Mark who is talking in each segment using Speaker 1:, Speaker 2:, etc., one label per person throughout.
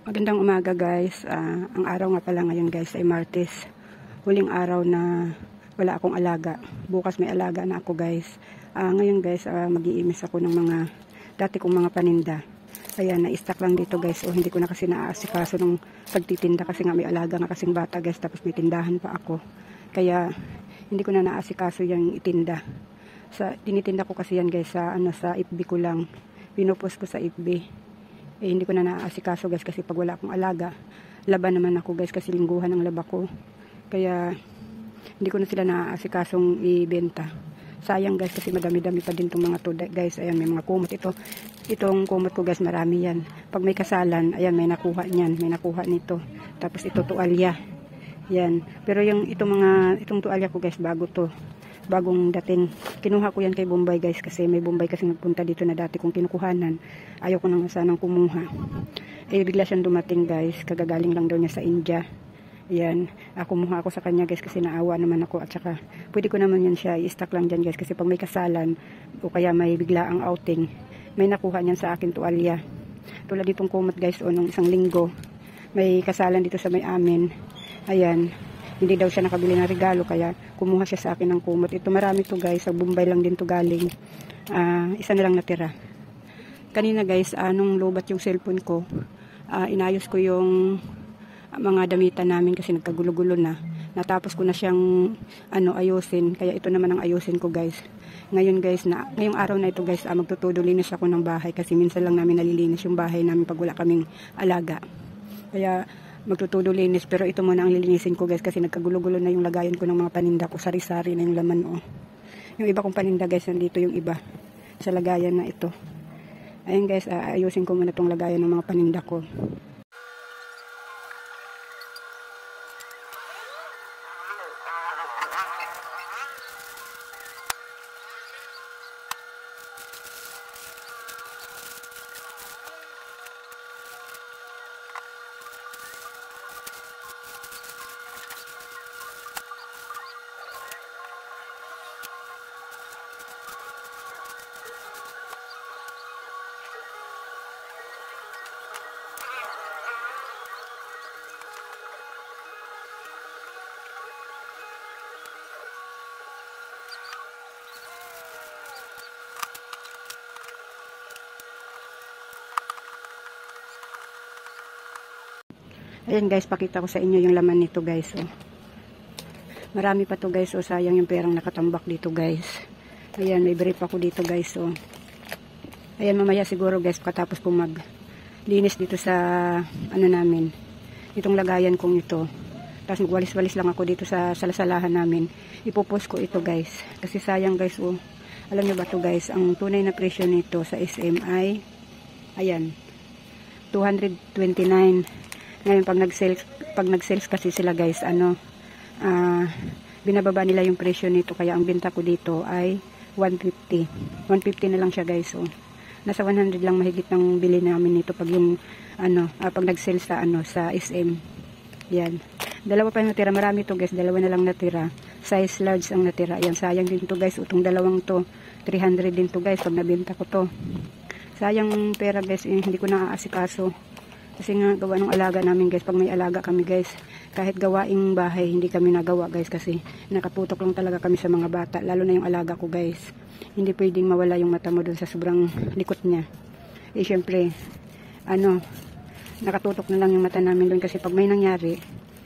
Speaker 1: Magandang umaga guys. Ang araw nga pala ngayon guys ay Martes. Huling araw na wala akong alaga. Bukas may alaga na ako guys. Ngayon guys mag-iimis ako ng mga dati kong mga paninda. Ayan, na-stack lang dito guys. Hindi ko na kasi naaasikaso nung pagtitinda kasi nga may alaga nga kasing bata guys. Tapos may tindahan pa ako. Kaya hindi ko na naaasikaso yung itinda. Tinitinda ko kasi yan guys sa FB ko lang. Pinupost ko sa FB. Hindi ko na naaasikaso guys kasi pag wala akong alaga, laban naman ako guys kasi lingguhan ang laba ko. Kaya hindi ko na sila naaasikasong ibenta. Sayang guys kasi madami-dami pa din itong mga to guys. Ayan, may mga kumot ito. Itong kumot ko guys, marami yan. Pag may kasalan, ayan, may nakuha niyan. May nakuha nito. Tapos ito tuwalya. Yan. Pero itong tuwalya ko guys, bago to. Bagong dating. Kinuha ko yan kay Bombay guys kasi may Bombay kasi nagpunta dito na dati kong kinukuhanan. Ayaw ko nang sanang kumuha. Bigla siyang dumating guys. Kagagaling lang daw niya sa India. Yan. Kumuha ako sa kanya guys kasi naawa naman ako. At saka pwede ko naman yan siya i-stack lang dyan guys kasi pag may kasalan o kaya may bigla ang outing, may nakuha niyan sa akin tuwalya. Tulad ditong kumot guys nung isang linggo. May kasalan dito sa may amin. Ayan. Hindi daw siya nakabili ng regalo kaya kumuha siya sa akin ng kumot. Ito marami to guys. Sa Bombay lang din to galing. Isa na lang natira. Kanina guys, nung lobat yung cellphone ko, inayos ko yung mga damitan namin kasi nagkagulo-gulo na. Natapos ko na siyang ayusin. Kaya ito naman ang ayusin ko guys. Ngayon guys, ngayong araw na ito guys, magtutudo linis ako ng bahay kasi minsan lang namin nalilinis yung bahay namin pag wala kaming alaga. Kaya magtutudo linis, pero ito muna ang lilinisin ko guys kasi nagkagulo-gulo na yung lagayan ko ng mga paninda ko, sari-sari na yung laman yung iba kong paninda guys, nandito yung iba sa lagayan na ito. Ayun guys, ayusin ko muna itong lagayan ng mga paninda ko. Ayan guys, pakita ko sa inyo yung laman nito guys. Marami pa to guys. Sayang yung perang nakatambak dito guys. Ayan, may brief ako dito guys. Ayan, mamaya siguro guys, katapos ko maglinis dito sa namin. Itong lagayan kong ito. Tapos magwalis-walis lang ako dito sa salasalahan namin. Ipopost ko ito guys. Kasi sayang guys. Alam nyo ba to guys, ang tunay na presyo nito sa SM ay, ayan, 229. Ngayon pag nag-sales kasi sila guys, binababa nila yung presyo nito kaya ang benta ko dito ay 150. 150 na lang siya guys. Nasa 100 lang mahigit ng bili namin nito pag yung pag nag-sales sa SM. Yan. Dalawa pa natira, marami to guys, dalawa na lang natira. Size large ang natira. Yan, sayang din to guys. Itong dalawang to, 300 din to guys pag nabenta ko to. Sayang pera guys, hindi ko naaasikaso. Kasi nga gawa ng alaga namin guys, pag may alaga kami guys, kahit gawaing bahay hindi kami nagawa guys kasi nakatutok lang talaga kami sa mga bata, lalo na yung alaga ko guys. Hindi pwedeng mawala yung mata mo dun sa sobrang likot niya. Syempre, nakatutok na lang yung mata namin dun kasi pag may nangyari,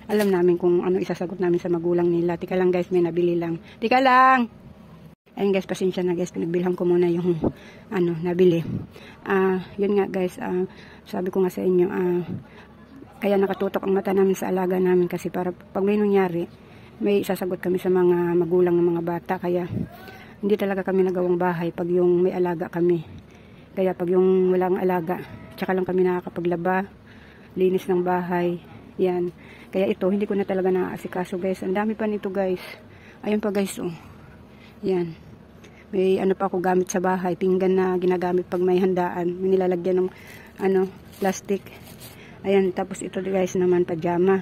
Speaker 1: alam namin kung ano isasagot namin sa magulang nila. Tika lang guys, may nabili lang. Tika lang! Ayun guys, pasensya na guys, pinagbilhan ko muna yung nabili. Yun nga guys, sabi ko nga sa inyo, kaya nakatutok ang mata namin sa alaga namin kasi para pag may nangyari, may isasagot kami sa mga magulang ng mga bata. Kaya hindi talaga kami nagawang bahay pag yung may alaga kami. Kaya pag yung walang alaga, tsaka lang kami nakakapaglaba, linis ng bahay, yan. Kaya ito, hindi ko na talaga naaasikaso guys. Ang dami pa nito guys. Ayun pa guys, yan. May pa ako gamit sa bahay, pinggan na ginagamit pag may handaan, may nilalagyan ng plastic. Ayan, tapos ito guys naman pajama.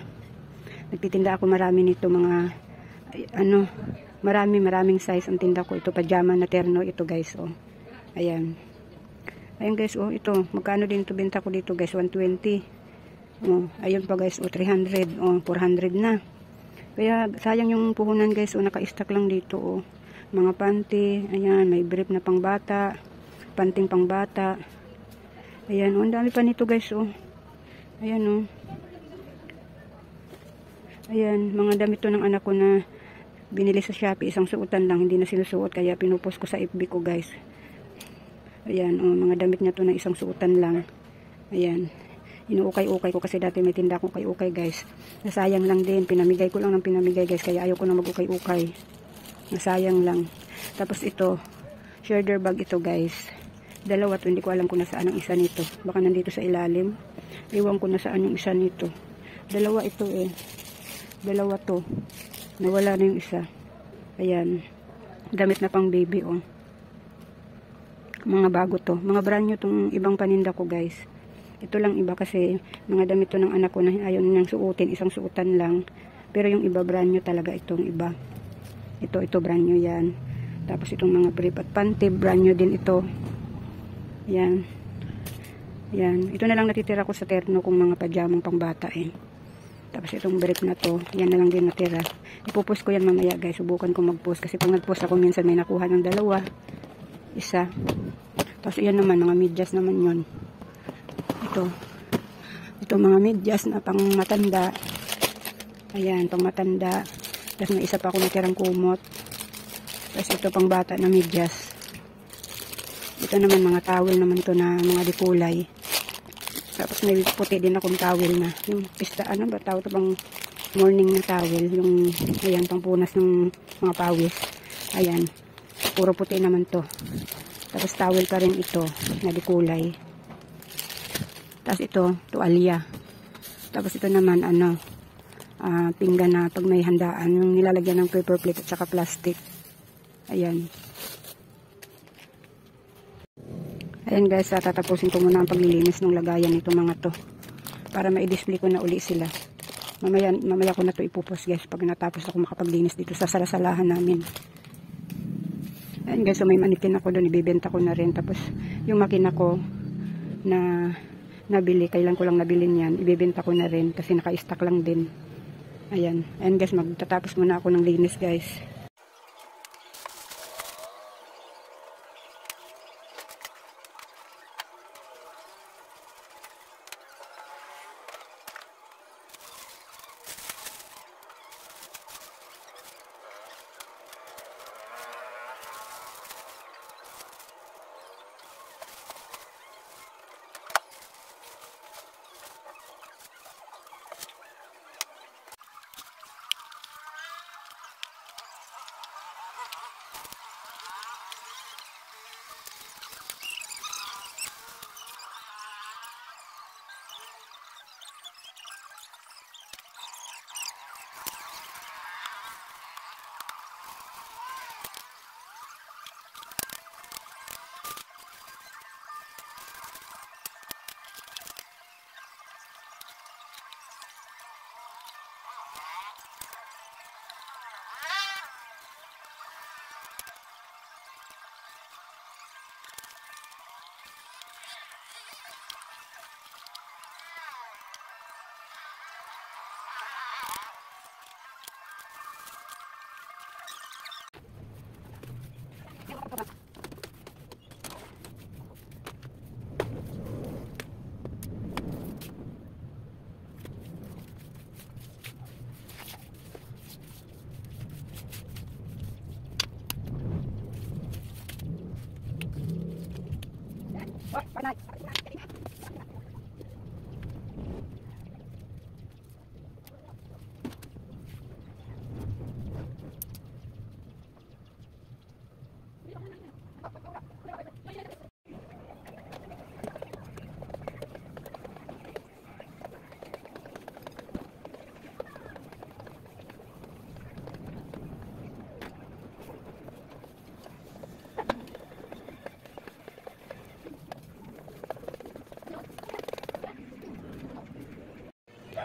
Speaker 1: Nagtitinda ako marami nito, mga maraming size ang tinda ko. Ito pajama na terno ito guys. Ayan. Ayan guys, ito magkano din ito benta ko dito guys, 120. Oh, ayun pa guys, 300, 400 na. Kaya sayang yung puhunan guys, naka-stack lang dito, mga panty, ayan, may brief na pangbata, panting pangbata. Ayan, ang dami pa nito guys, ayan, ayan, mga damit to ng anak ko na binili sa Shopee, isang suotan lang, hindi na sinusuot, kaya pinupost ko sa FB ko guys. Ayan, mga damit niya to na isang suotan lang. Ayan, inuukay-ukay ko kasi dati may tinda akong ukay-ukay guys. Nasayang lang din, pinamigay ko lang ng pinamigay guys, kaya ayaw ko na mag-ukay-ukay. Nasayang lang. Tapos ito, shoulder bag ito guys. Dalawa to, hindi ko alam kung nasaan ang isa nito. Baka nandito sa ilalim. Iwan ko nasaan yung isa nito. Dalawa ito Dalawa to. Nawala na yung isa. Ayan. Damit na pang baby Mga bago to. Mga brand new tong ibang paninda ko guys. Ito lang iba kasi mga damit to ng anak ko na ayaw niyang suotin, isang suotan lang. Pero yung iba brand new talaga itong iba. Ito brand new yan. Tapos itong mga brief at panty, brand new din ito. Yan. Yan. Ito na lang natitira ko sa terno kung mga pajamang pangbata Tapos itong brief na to, yan na lang din natira. Ipopost ko yan mamaya guys. Subukan ko mag-post kasi pag nag-post ako minsan may nakuha ng dalawa. Isa. Tapos yan naman, mga medyas naman yun. Ito mga medyas na pang matanda. Ayan, pang matanda. Tapos may isa pa ako natirang kumot. Tapos ito pang bata na medyas. Ito naman mga towel naman to na mga dikulay. Tapos may puti din akong towel na. Yung pista, ba tawag ito bang morning na towel. Yung, ayan, pang punas ng mga pawis. Ayan, puro puti naman to. Tapos towel pa rin ito na dikulay. Tapos ito, tuwalya. Tapos ito naman, pinggan na pag may handaan, yung nilalagyan ng paper plate at saka plastic. Ayan. Ayan guys, tatapusin ko muna ang paglilinis ng lagayan nito mga to. Para ma-display ko na uli sila. Mamaya ko na to ipopost guys pag natapos ako makapaglinis dito sa salasalahan namin. Ayan guys, so may manikin ako doon, ibibenta ko na rin. Tapos yung makina ko na nabili, kailan ko lang nabili niyan, ibebenta ko na rin kasi naka-stack lang din. Ayan guys, magtatapos muna ako ng linis guys.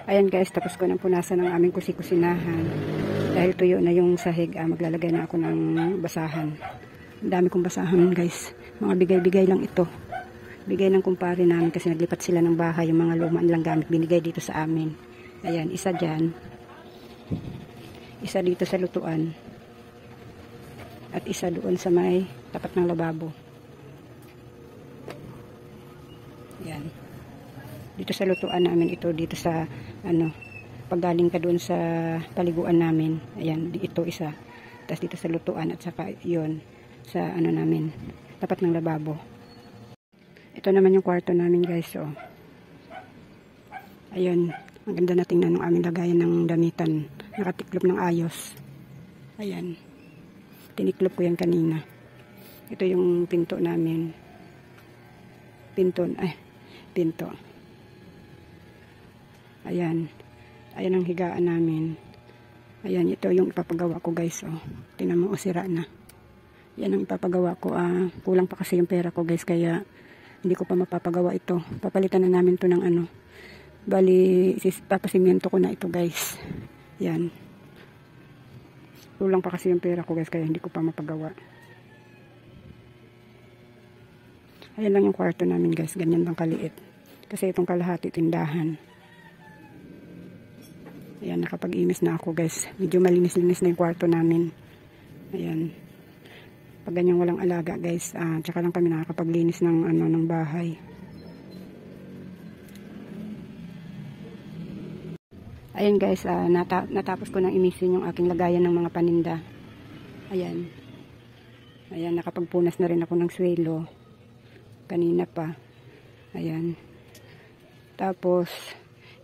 Speaker 1: Ayan guys, tapos ko nang punasan ang aming kusi-kusinahan. Dahil tuyo na yung sahig, maglalagay na ako ng basahan. Ang dami kong basahan guys. Mga bigay-bigay lang ito. Bigay ng kumpare namin kasi naglipat sila ng bahay. Yung mga luma nilang gamit binigay dito sa amin. Ayan, isa dyan. Isa dito sa lutuan. At isa doon sa may tapat ng lababo. Ayan. Dito sa lutuan namin ito. Dito sa paggaling ka doon sa paliguan namin. Ayan, ito isa. Tapos dito sa lutuan at saka yun sa namin. Tapat ng lababo. Ito naman yung kwarto namin guys. So, ayun. Ang ganda na tingnan ng aming lagayan ng damitan. Nakatiklop ng ayos. Ayan. Tiniklop ko yan kanina. Ito yung pinto namin. Pinto. Ayan. Ayan ang higaan namin. Ayan. Ito yung ipapagawa ko guys. Oh. Tingnan mo. Sira na. Yan ang ipapagawa ko. Kulang pa kasi yung pera ko guys. Kaya hindi ko pa mapapagawa ito. Papalitan na namin to ng bali, papasimiento ko na ito guys. Yan. Kulang pa kasi yung pera ko guys. Kaya hindi ko pa mapagawa. Ayan lang yung kwarto namin guys. Ganyan lang kaliit. Kasi itong kalahati tindahan. Ayan. Nakapag-imis na ako guys. Medyo malinis-linis na yung kwarto namin. Ayan. Pag ganyang walang alaga guys, tsaka lang kami nakakapaglinis ng ng bahay. Ayan guys, natapos ko nang imisin yung aking lagayan ng mga paninda. Ayan. Ayan, nakapagpunas na rin ako ng swelo. Kanina pa. Ayan. Tapos,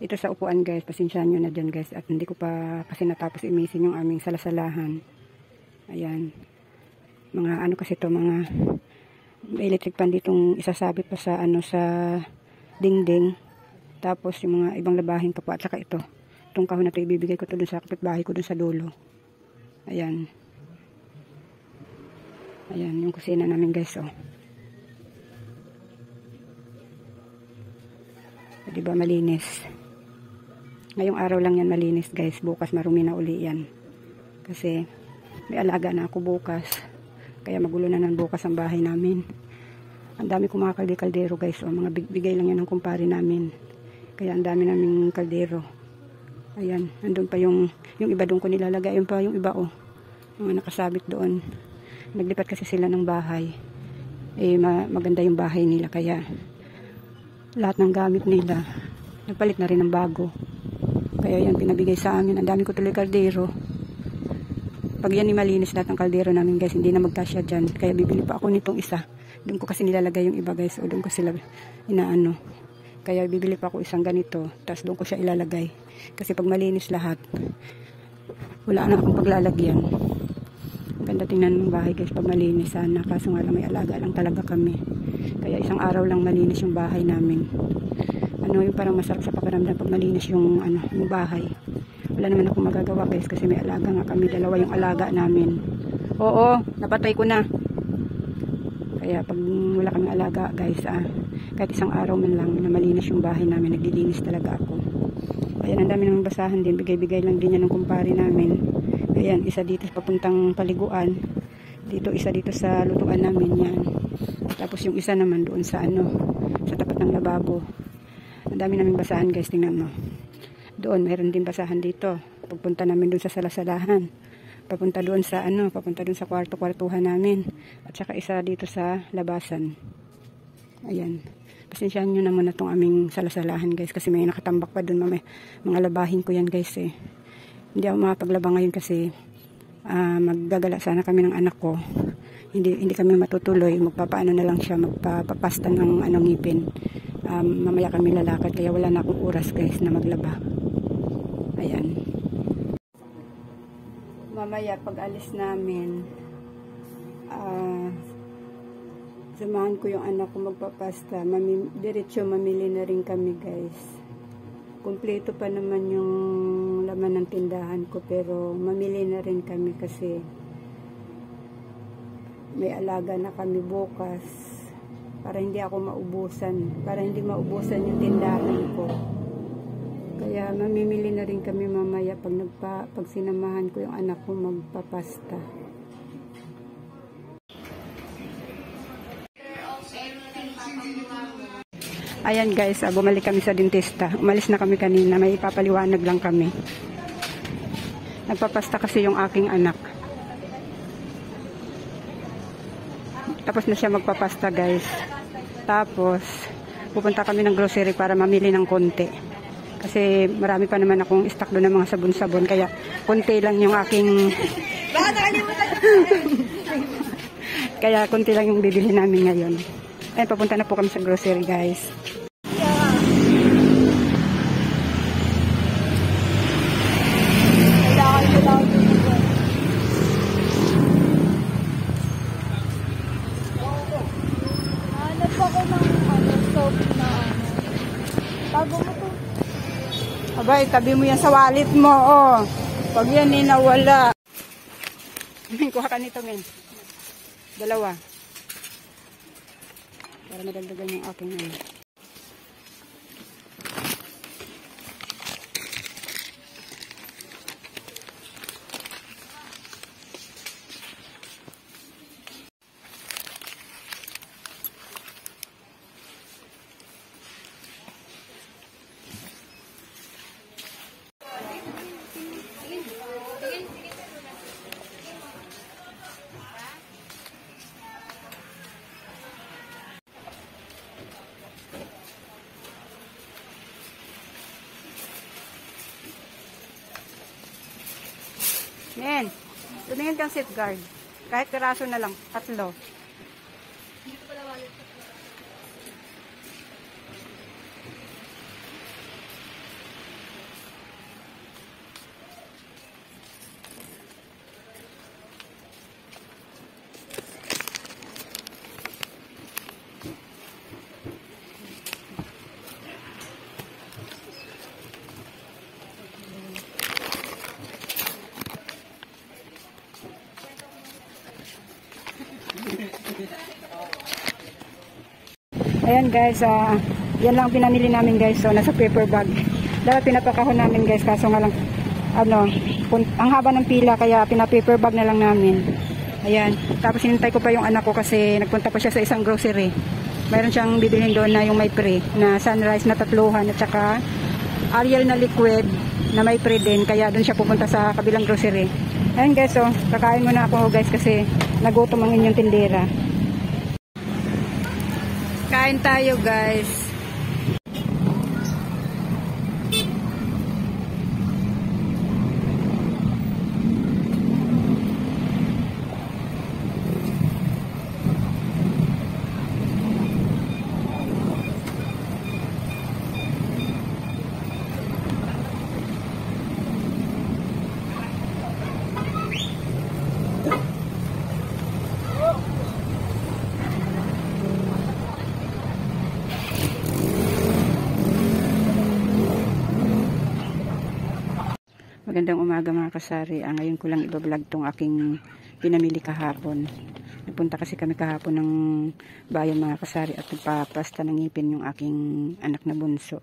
Speaker 1: ito sa upuan guys, pasensyahan nyo na dyan guys. At hindi ko pa kasi natapos imisin yung aming salasalahan. Ayan. Mga kasi to, mga electric pan ditong isasabit pa sa sa dingding. Tapos yung mga ibang labahin pa po at saka ito. Itong kahon na ito ibibigay ko to dun sa kapitbahay ko dun sa dulo. Ayan. Ayan yung kusina namin guys oh. Diba malinis? Ngayong araw lang yan malinis guys. Bukas marumi na uli yan. Kasi may alaga na ako bukas. Kaya magulo na ng bukas ang bahay namin. Ang dami kong mga kaldero guys. O, mga bigay lang yan ng kumpare namin. Kaya ang dami naming kaldero. Ayan. Andun pa yung iba doon ko nilalagay. Ayun pa yung iba o. Mga nakasabit doon. Naglipat kasi sila ng bahay. Maganda yung bahay nila. Kaya lahat ng gamit nila nagpalit na rin ng bago. Kaya yan pinabigay sa amin. Ang dami ko tuloy kaldero. Pag yan malinis lahat ng kaldero namin guys, hindi na magkasya dyan. Kaya bibili pa ako nitong isa. Doon ko kasi nilalagay yung iba guys. O doon ko sila inaano. Kaya bibili pa ako isang ganito. Tapos doon ko siya ilalagay. Kasi pag malinis lahat, wala na akong paglalagyan. Ganda tingnan ng bahay guys pag malinis sana. Kaso nga lang may alaga lang talaga kami. Kaya isang araw lang malinis yung bahay namin. Yung parang masarap sa pakiramdam pag malinis yung bahay. Wala naman akong magagawa guys kasi may alaga nga kami. Dalawa yung alaga namin. Oo, napatay ko na. Kaya pag wala kami alaga guys, kahit isang araw man lang na malinis yung bahay namin, naglilinis talaga ako. Ayan, ang dami ng basahan din. Bigay-bigay lang din yan ng kumpare namin. Ayan, isa dito sa papuntang paliguan. Dito, isa dito sa lutuan namin yan. Tapos yung isa naman doon sa sa tapat ng lababo. Ang dami naming basahan guys, tingnan mo. Doon, mayroon din basahan dito. Pagpunta namin doon sa salasalahan. Papunta doon sa kwarto-kwartuhan namin. At saka isa dito sa labasan. Ayan. Pasensyahan nyo naman na itong aming salasalahan guys. Kasi may nakatambak pa doon. Mga labahin ko yan guys eh. Hindi ako makapaglaba ngayon kasi maggagala sana kami ng anak ko. Hindi kami matutuloy. Magpapaano na lang siya. Magpapasta ng ngipin. Mamaya kami lalakad. Kaya wala na akong oras guys na maglaba. Ayan. Mamaya pag alis namin, samahan ko yung anak ko magpapasta. Diretso mamili na rin kami guys. Kumpleto pa naman yung laman ng tindahan ko pero mamili na rin kami kasi may alaga na kami bukas para hindi ako maubusan. Para hindi maubusan yung tindahan ko. Kaya mamimili na rin kami mamaya pag sinamahan ko yung anak ko magpapasta. Ayan guys, bumalik kami sa dentista. Umalis na kami kanina, may ipapaliwanag lang kami. Nagpapasta kasi yung aking anak. Tapos na siya magpapasta guys. Tapos, pupunta kami ng grocery para mamili ng konti. Kasi marami pa naman akong stock doon ng mga sabon-sabon. Kaya, konti lang yung aking... Kaya, konti lang yung bibili namin ngayon. Ayan, papunta na po kami sa grocery guys. Abay, tabi mo yan sa wallet mo, oh. Pag yan nawala. Kuha ka nito, men. Dalawa. Para madagdagan yung aking ano. Men, tumingin kang safeguard. Kahit piraso na lang, 3. Ayan guys, yan lang pinamili namin guys. So, nasa paper bag. Dapat pinapakahon namin guys, kaso nga lang, ang haba ng pila, kaya pinapaper bag na lang namin. Ayan. Tapos hinintay ko pa yung anak ko kasi nagpunta pa siya sa isang grocery. Mayroon siyang bibilhin doon na yung may pre, na Sunrise na 3 at saka Ariel na liquid na may pre din. Kaya doon siya pupunta sa kabilang grocery. Ayan guys, so, kakain muna ako guys kasi nagutom ang inyong tindera. Kain tayo guys. Magandang umaga mga kasari. Ngayon ko lang ibablog tong aking pinamili kahapon. Napunta kasi kami kahapon ng bayan mga kasari at nagpapasta ng ngipin yung aking anak na bunso.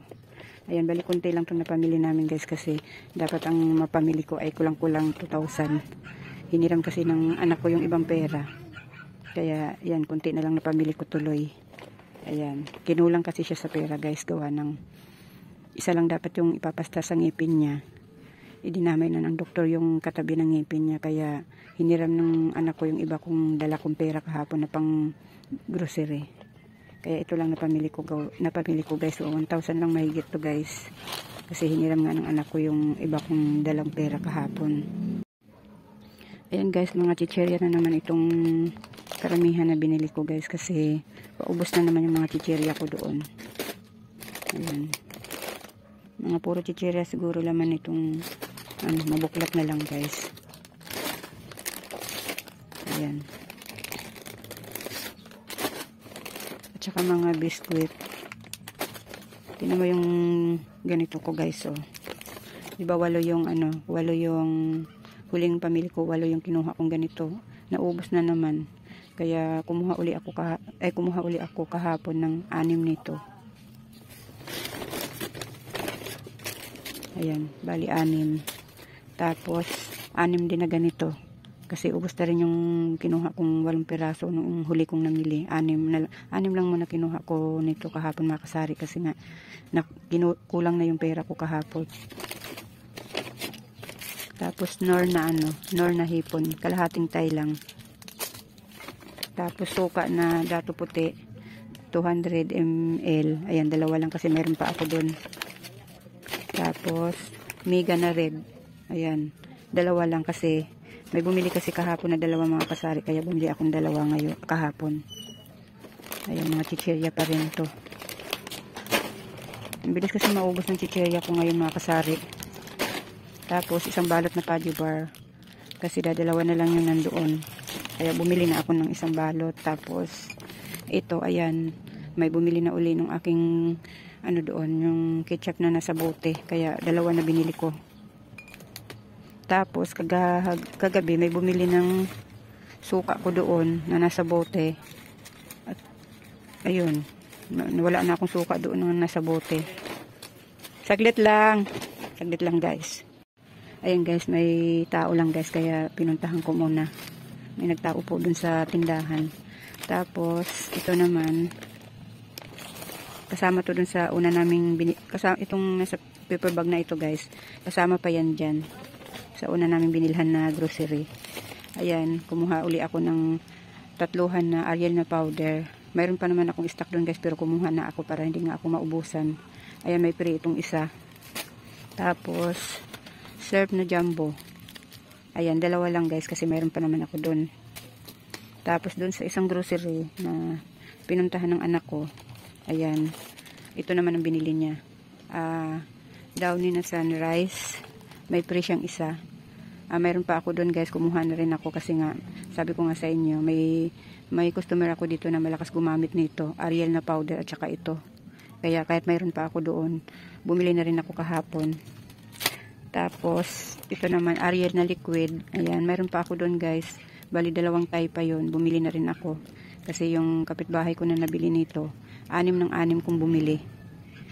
Speaker 1: Ayan, balik konti lang itong napamili namin guys kasi dapat ang mapamili ko ay kulang-kulang 2,000. Hiniram kasi ng anak ko yung ibang pera. Kaya yan, konti na lang napamili ko tuloy. Ayan, kinulang kasi siya sa pera guys, gawa ng isa lang dapat yung ipapasta sa ngipin niya. Idinamay na ng doktor yung katabi ng ngipin niya, kaya hiniram ng anak ko yung iba kong dala kong pera kahapon na pang grocery. Kaya ito lang napamili ko guys. So 1,000 lang mahigit to guys. Kasi hiniram nga ng anak ko yung iba kong dalang pera kahapon. Ayan guys, mga chicherya na naman itong karamihan na binili ko guys kasi paubos na naman yung mga chicherya ko doon. Ayan. Mga puro chicherya siguro laman itong mabuklat na lang guys. Ayan. At saka mga biskuit. Tingnan mo yung ganito ko guys, oh. Diba 8 yung 8 yung huling pamili ko, 8 yung kinuha kong ganito. Naubos na naman. Kaya kumuha uli ako kahapon ng 6 nito. Ayan, bali 6. Tapos 6 din na ganito. Kasi ubos na rin yung kinuha kong 8 piraso nung huli kong namili. 6 lang muna kinuha ko nito kahapon mga kasari kasi nga kulang na yung pera ko kahapon. Tapos nor na hipon, kalahating tay lang. Tapos suka na dato puti, 200 ml. Ayan, dalawa lang kasi meron pa ako dun. Tapos mega na red. Ayan, dalawa lang kasi may bumili kasi kahapon na dalawa mga kasari, kaya bumili akong dalawa ngayon kahapon. Ayan, mga chichirya pa rin to. Ang bilis kasi maubos ng chichirya ko ngayon mga kasari. Tapos isang balot na Paddy bar kasi dadalawa na lang yung nandoon, kaya bumili na ako ng isang balot. Tapos ito, ayan, may bumili na uli nung aking doon, yung ketchup na nasa bote, kaya dalawa na binili ko. Tapos kagabi may bumili ng suka ko doon na nasa bote. At ayun, wala na akong suka doon na nasa bote. Saglit lang guys. Ayun guys, may tao lang guys, kaya pinuntahan ko muna. May nagtao po doon sa tindahan. Tapos ito naman, kasama to doon sa una naming kasama itong nasa paper bag na ito guys. Kasama pa yan dyan sa una namin binilhan na grocery. Ayan, kumuha uli ako ng 3 na Ariel na powder. Mayroon pa naman akong stock doon guys, pero kumuha na ako para hindi nga ako maubusan. Ayan, may free itong isa. Tapos serve na jumbo. Ayan, dalawa lang guys kasi mayroon pa naman ako doon. Tapos doon sa isang grocery na pinuntahan ng anak ko, ayan, ito naman ang binili niya. Downy na sunrise. May free siyang isa. Mayroon pa ako doon guys, kumuha na rin ako kasi nga sabi ko nga sa inyo, may customer ako dito na malakas gumamit nito, Ariel na powder at saka ito. Kaya kahit mayroon pa ako doon, bumili na rin ako kahapon. Tapos ito naman Ariel na liquid. Ayan, mayroon pa ako doon guys. Bali 2 tay pa yon, bumili na rin ako. Kasi yung kapitbahay ko na nabili nito, 6 ng 6 kong bumili.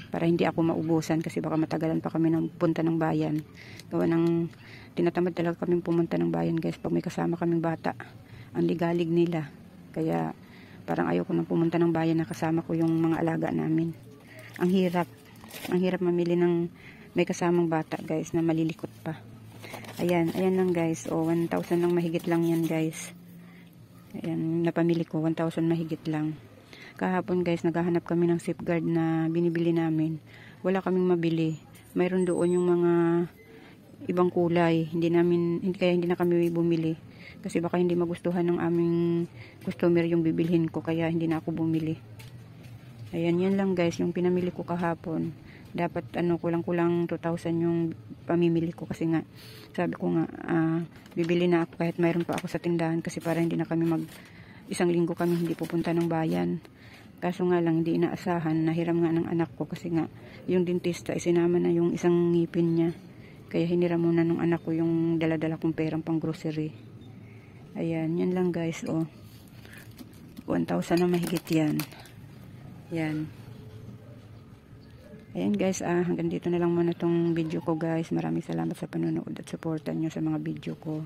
Speaker 1: Para hindi ako maubusan kasi baka matagalan pa kami ng punta ng bayan. Gawa ng tinatamad talaga kaming pumunta ng bayan guys pag may kasama kaming bata. Ang ligalig nila. Kaya parang ayaw ko nang pumunta ng bayan na kasama ko yung mga alaga namin. Ang hirap mamili ng may kasamang bata guys na malilikot pa. Ayan lang guys. 1,000 lang mahigit lang yan guys. Ayan, napamili ko 1,000 mahigit lang. Kahapon guys, naghahanap kami ng safeguard na binibili namin. Wala kaming mabili. Mayroon doon yung mga ibang kulay. Kaya hindi na kami bumili. Kasi baka hindi magustuhan ng aming customer yung bibilhin ko. Kaya hindi na ako bumili. Ayan, yan lang guys, yung pinamili ko kahapon. Dapat kulang-kulang 2,000 yung pamimili ko. Kasi nga, sabi ko nga, bibili na ako kahit mayroon pa ako sa tindahan. Kasi para hindi na kami isang linggo kami hindi pupunta ng bayan. Kaso nga lang, hindi inaasahan, nahiram nga ng anak ko kasi nga yung dentista isinama na yung isang ngipin niya. Kaya hiniram muna ng anak ko yung dala-dala kong perang pang grocery. Ayan, yan lang guys. 1,000 na mahigit yan. Yan. Ayan guys, hanggang dito na lang muna tong video ko guys. Maraming salamat sa panonood at supportan nyo sa mga video ko.